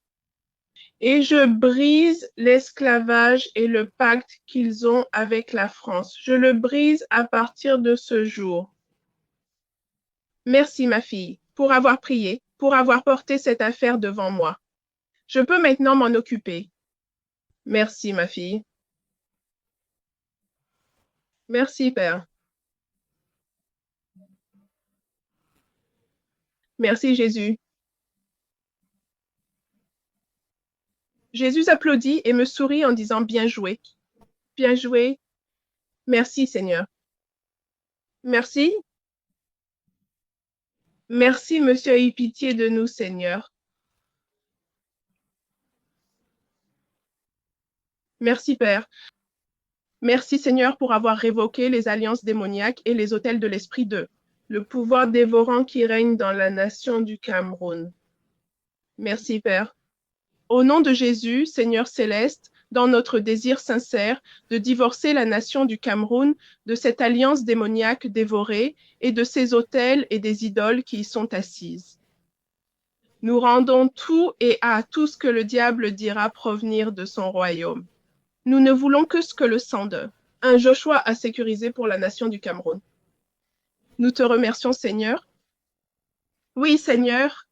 Et je brise l'esclavage et le pacte qu'ils ont avec la France. Je le brise à partir de ce jour. Merci, ma fille, pour avoir prié, pour avoir porté cette affaire devant moi. Je peux maintenant m'en occuper. Merci, ma fille. Merci, Père. Merci, Jésus. Jésus applaudit et me sourit en disant bien joué. Bien joué. Merci, Seigneur. Merci. Merci, Monsieur, aie pitié de nous, Seigneur. Merci, Père. Merci, Seigneur, pour avoir révoqué les alliances démoniaques et les autels de l'Esprit de le pouvoir dévorant qui règne dans la nation du Cameroun. Merci, Père. Au nom de Jésus, Seigneur céleste, dans notre désir sincère de divorcer la nation du Cameroun de cette alliance démoniaque dévorée et de ces autels et des idoles qui y sont assises. Nous rendons tout et à tout ce que le diable dira provenir de son royaume. Nous ne voulons que ce que le sang de un Joshua a sécurisé pour la nation du Cameroun. Nous te remercions, Seigneur. Oui, Seigneur.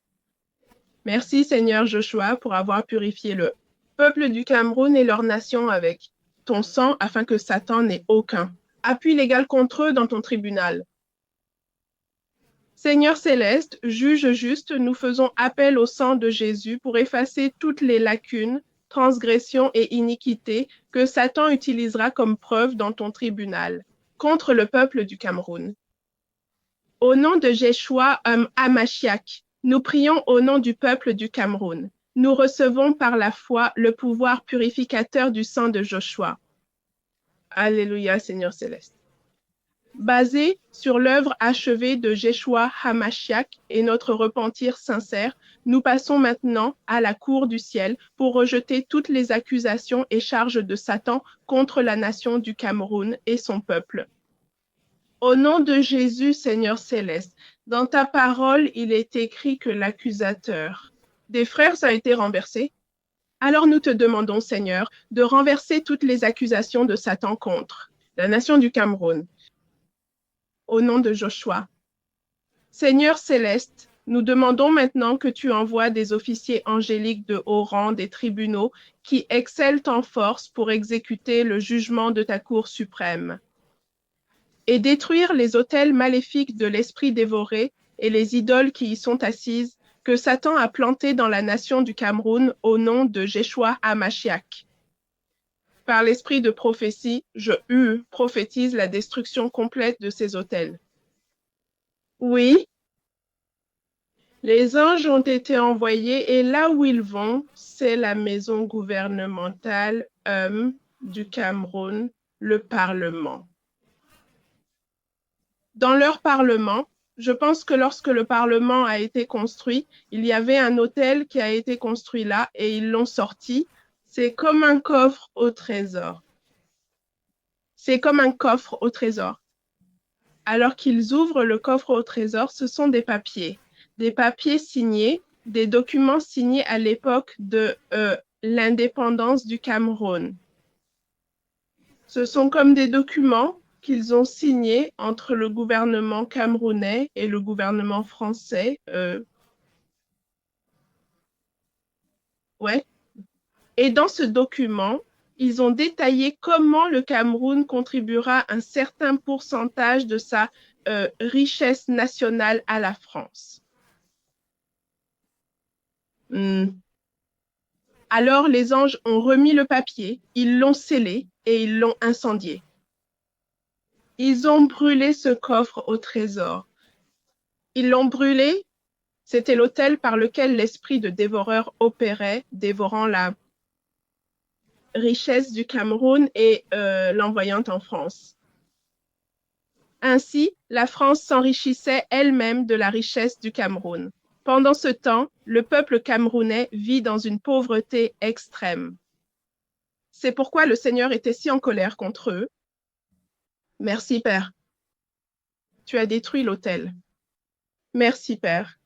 Merci, Seigneur Joshua, pour avoir purifié le peuple du Cameroun et leur nation avec ton sang afin que Satan n'ait aucun appui légal contre eux dans ton tribunal. Seigneur céleste, juge juste, nous faisons appel au sang de Jésus pour effacer toutes les lacunes transgression et iniquité que Satan utilisera comme preuve dans ton tribunal contre le peuple du Cameroun. Au nom de Yeshua Hamashiach, nous prions au nom du peuple du Cameroun. Nous recevons par la foi le pouvoir purificateur du sang de Joshua. Alléluia, Seigneur céleste. Basé sur l'œuvre achevée de Yeshua Hamashiach et notre repentir sincère, nous passons maintenant à la cour du ciel pour rejeter toutes les accusations et charges de Satan contre la nation du Cameroun et son peuple. Au nom de Jésus, Seigneur céleste, dans ta parole, il est écrit que l'accusateur des frères a été renversé. Alors nous te demandons, Seigneur, de renverser toutes les accusations de Satan contre la nation du Cameroun. Au nom de Joshua. Seigneur céleste, nous demandons maintenant que tu envoies des officiers angéliques de haut rang des tribunaux qui excellent en force pour exécuter le jugement de ta cour suprême et détruire les autels maléfiques de l'esprit dévoré et les idoles qui y sont assises que Satan a plantés dans la nation du Cameroun au nom de Yeshua Hamashiach. Par l'esprit de prophétie, je prophétise la destruction complète de ces autels. Oui, les anges ont été envoyés et là où ils vont, c'est la maison gouvernementale du Cameroun, le Parlement. Dans leur Parlement, je pense que lorsque le Parlement a été construit, il y avait un hôtel qui a été construit là et ils l'ont sorti. C'est comme un coffre au trésor. C'est comme un coffre au trésor. Alors qu'ils ouvrent le coffre au trésor, ce sont des papiers signés, des documents signés à l'époque de l'indépendance du Cameroun. Ce sont comme des documents qu'ils ont signés entre le gouvernement camerounais et le gouvernement français. Ouais. Et dans ce document, ils ont détaillé comment le Cameroun contribuera un certain pourcentage de sa richesse nationale à la France. Alors les anges ont remis le papier, ils l'ont scellé et ils l'ont incendié. Ils ont brûlé ce coffre au trésor. Ils l'ont brûlé, c'était l'autel par lequel l'esprit de dévoreur opérait, dévorant la richesse du Cameroun et l'envoyant en France. Ainsi, la France s'enrichissait elle-même de la richesse du Cameroun. Pendant ce temps, le peuple camerounais vit dans une pauvreté extrême. C'est pourquoi le Seigneur était si en colère contre eux. Merci, Père. Tu as détruit l'autel. Merci, Père.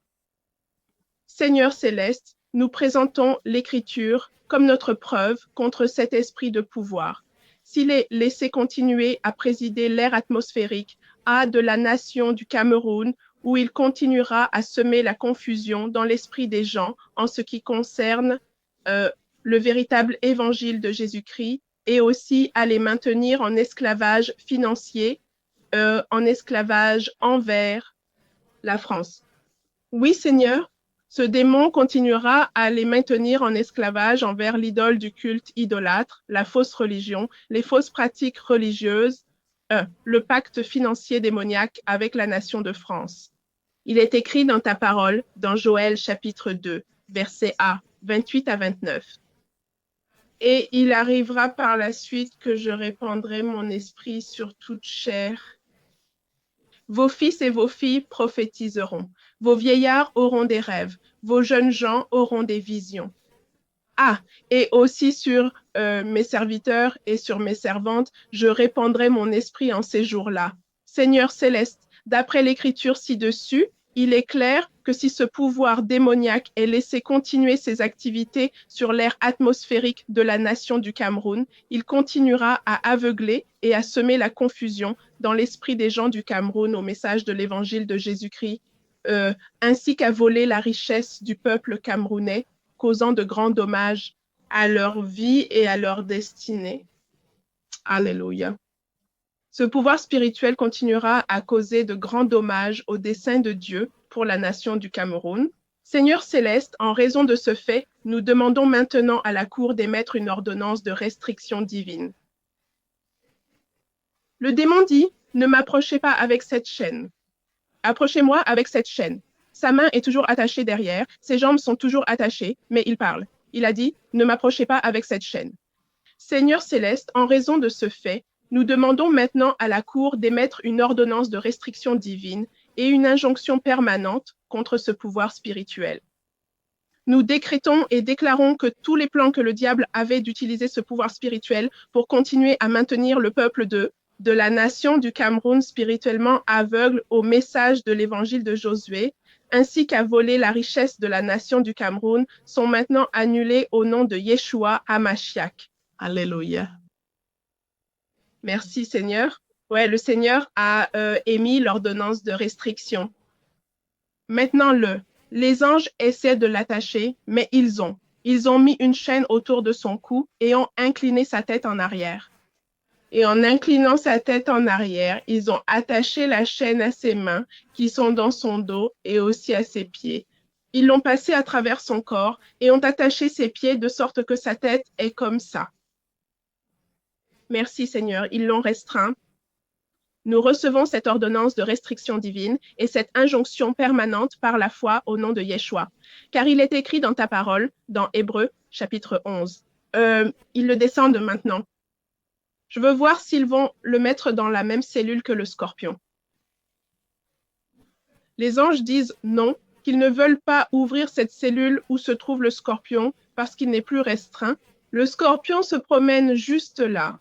Seigneur céleste, nous présentons l'Écriture comme notre preuve contre cet esprit de pouvoir. S'il est laissé continuer à présider l'ère atmosphérique de la nation du Cameroun, où il continuera à semer la confusion dans l'esprit des gens en ce qui concerne le véritable évangile de Jésus-Christ et aussi à les maintenir en esclavage financier, en esclavage envers la France. Oui, Seigneur, ce démon continuera à les maintenir en esclavage envers l'idole du culte idolâtre, la fausse religion, les fausses pratiques religieuses, le pacte financier démoniaque avec la nation de France. Il est écrit dans ta parole, dans Joël chapitre 2, versets A, 28 à 29. Et il arrivera par la suite que je répandrai mon esprit sur toute chair. Vos fils et vos filles prophétiseront. Vos vieillards auront des rêves. Vos jeunes gens auront des visions. Et aussi sur mes serviteurs et sur mes servantes, je répandrai mon esprit en ces jours-là. Seigneur céleste, d'après l'écriture ci-dessus, il est clair que si ce pouvoir démoniaque est laissé continuer ses activités sur l'ère atmosphérique de la nation du Cameroun, il continuera à aveugler et à semer la confusion dans l'esprit des gens du Cameroun au message de l'évangile de Jésus-Christ, ainsi qu'à voler la richesse du peuple camerounais, causant de grands dommages à leur vie et à leur destinée. Alléluia. Ce pouvoir spirituel continuera à causer de grands dommages au dessein de Dieu pour la nation du Cameroun. Seigneur céleste, en raison de ce fait, nous demandons maintenant à la Cour d'émettre une ordonnance de restriction divine. Le démon dit, ne m'approchez pas avec cette chaîne. Approchez-moi avec cette chaîne. Sa main est toujours attachée derrière, ses jambes sont toujours attachées, mais il parle. Il a dit, ne m'approchez pas avec cette chaîne. Seigneur céleste, en raison de ce fait, nous demandons maintenant à la Cour d'émettre une ordonnance de restriction divine et une injonction permanente contre ce pouvoir spirituel. Nous décrétons et déclarons que tous les plans que le diable avait d'utiliser ce pouvoir spirituel pour continuer à maintenir le peuple de la nation du Cameroun spirituellement aveugle au message de l'évangile de Josué, ainsi qu'à voler la richesse de la nation du Cameroun, sont maintenant annulés au nom de Yeshua HaMashiach. Alléluia. Merci Seigneur. Ouais, le Seigneur a émis l'ordonnance de restriction. Maintenant, les anges essaient de l'attacher, mais ils ont mis une chaîne autour de son cou et ont incliné sa tête en arrière. Et en inclinant sa tête en arrière, ils ont attaché la chaîne à ses mains qui sont dans son dos et aussi à ses pieds. Ils l'ont passée à travers son corps et ont attaché ses pieds de sorte que sa tête est comme ça. Merci Seigneur, ils l'ont restreint. Nous recevons cette ordonnance de restriction divine et cette injonction permanente par la foi au nom de Yeshua. Car il est écrit dans ta parole, dans Hébreux, chapitre 11. Ils le descendent maintenant. Je veux voir s'ils vont le mettre dans la même cellule que le scorpion. Les anges disent non, qu'ils ne veulent pas ouvrir cette cellule où se trouve le scorpion parce qu'il n'est plus restreint. Le scorpion se promène juste là.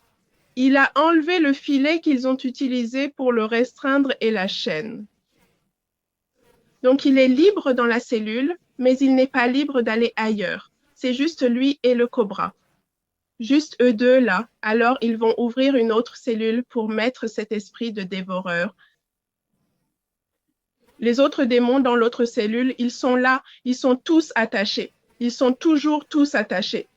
Il a enlevé le filet qu'ils ont utilisé pour le restreindre et la chaîne. Donc, il est libre dans la cellule, mais il n'est pas libre d'aller ailleurs. C'est juste lui et le cobra. Juste eux deux là. Alors, ils vont ouvrir une autre cellule pour mettre cet esprit de dévoreur. Les autres démons dans l'autre cellule, ils sont là. Ils sont tous attachés. Ils sont toujours tous attachés.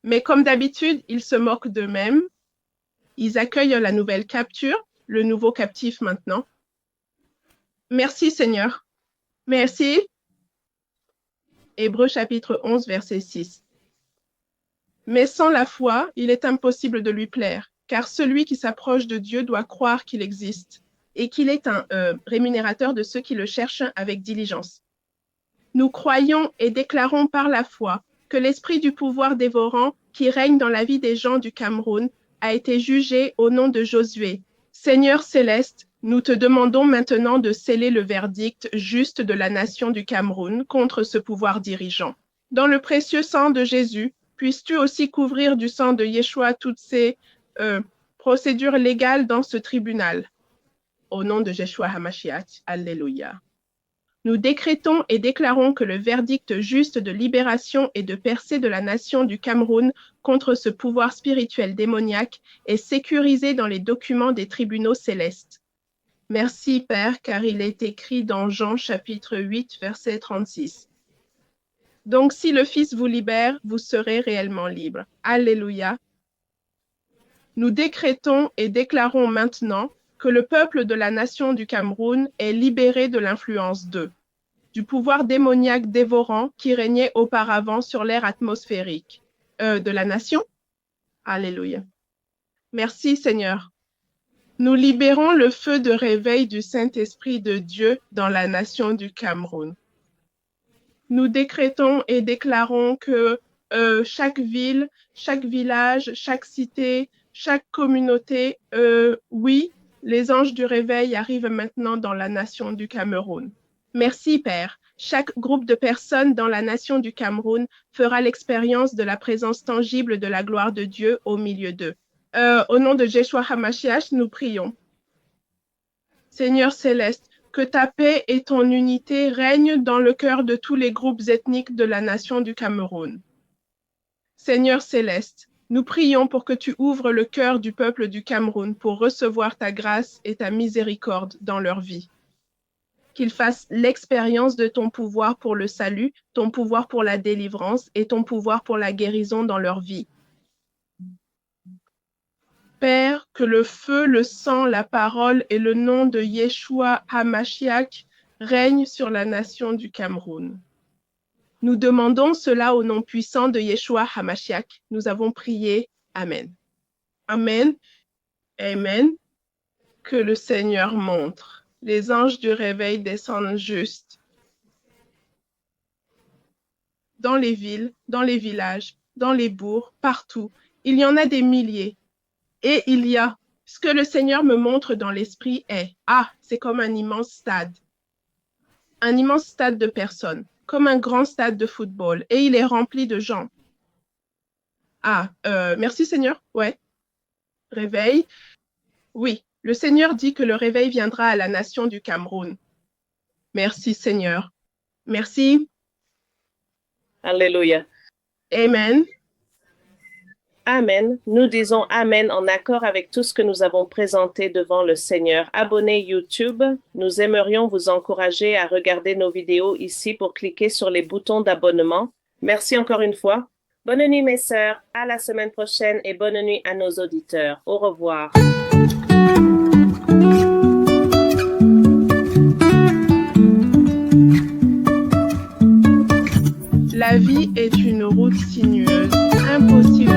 Mais comme d'habitude, ils se moquent d'eux-mêmes. Ils accueillent la nouvelle capture, le nouveau captif maintenant. Merci Seigneur. Merci. Hébreux chapitre 11, verset 6. Mais sans la foi, il est impossible de lui plaire, car celui qui s'approche de Dieu doit croire qu'il existe et qu'il est un rémunérateur de ceux qui le cherchent avec diligence. Nous croyons et déclarons par la foi que l'esprit du pouvoir dévorant qui règne dans la vie des gens du Cameroun a été jugé au nom de Josué. Seigneur céleste, nous te demandons maintenant de sceller le verdict juste de la nation du Cameroun contre ce pouvoir dirigeant. Dans le précieux sang de Jésus, puisses-tu aussi couvrir du sang de Yeshua toutes ces procédures légales dans ce tribunal. Au nom de Yeshua HaMashiach, Alléluia. Nous décrétons et déclarons que le verdict juste de libération et de percée de la nation du Cameroun contre ce pouvoir spirituel démoniaque est sécurisé dans les documents des tribunaux célestes. Merci, Père, car il est écrit dans Jean chapitre 8, verset 36. Donc, si le Fils vous libère, vous serez réellement libre. Alléluia. Nous décrétons et déclarons maintenant que le peuple de la nation du Cameroun est libéré de l'influence d'eux, du pouvoir démoniaque dévorant qui régnait auparavant sur l'air atmosphérique de la nation. Alléluia. Merci Seigneur. Nous libérons le feu de réveil du Saint-Esprit de Dieu dans la nation du Cameroun. Nous décrétons et déclarons que chaque ville, chaque village, chaque cité, chaque communauté, oui, les anges du réveil arrivent maintenant dans la nation du Cameroun. Merci, Père. Chaque groupe de personnes dans la nation du Cameroun fera l'expérience de la présence tangible de la gloire de Dieu au milieu d'eux. Au nom de Yeshua HaMashiach, nous prions. Seigneur céleste, que ta paix et ton unité règnent dans le cœur de tous les groupes ethniques de la nation du Cameroun. Seigneur céleste, nous prions pour que tu ouvres le cœur du peuple du Cameroun pour recevoir ta grâce et ta miséricorde dans leur vie. Qu'ils fassent l'expérience de ton pouvoir pour le salut, ton pouvoir pour la délivrance et ton pouvoir pour la guérison dans leur vie. Père, que le feu, le sang, la parole et le nom de Yeshua HaMashiach règne sur la nation du Cameroun. Nous demandons cela au nom puissant de Yeshua HaMashiach. Nous avons prié. Amen. Amen. Amen. Que le Seigneur montre. Les anges du réveil descendent juste dans les villes, dans les villages, dans les bourgs, partout. Il y en a des milliers. Et il y a ce que le Seigneur me montre dans l'esprit est, c'est comme un immense stade de personnes, comme un grand stade de football, et il est rempli de gens. Merci Seigneur, ouais. Réveil, oui. Le Seigneur dit que le réveil viendra à la nation du Cameroun. Merci Seigneur. Merci. Alléluia. Amen. Amen. Nous disons Amen en accord avec tout ce que nous avons présenté devant le Seigneur. Abonnez YouTube. Nous aimerions vous encourager à regarder nos vidéos ici pour cliquer sur les boutons d'abonnement. Merci encore une fois. Bonne nuit mes sœurs. À la semaine prochaine et bonne nuit à nos auditeurs. Au revoir. La vie est une route sinueuse, impossible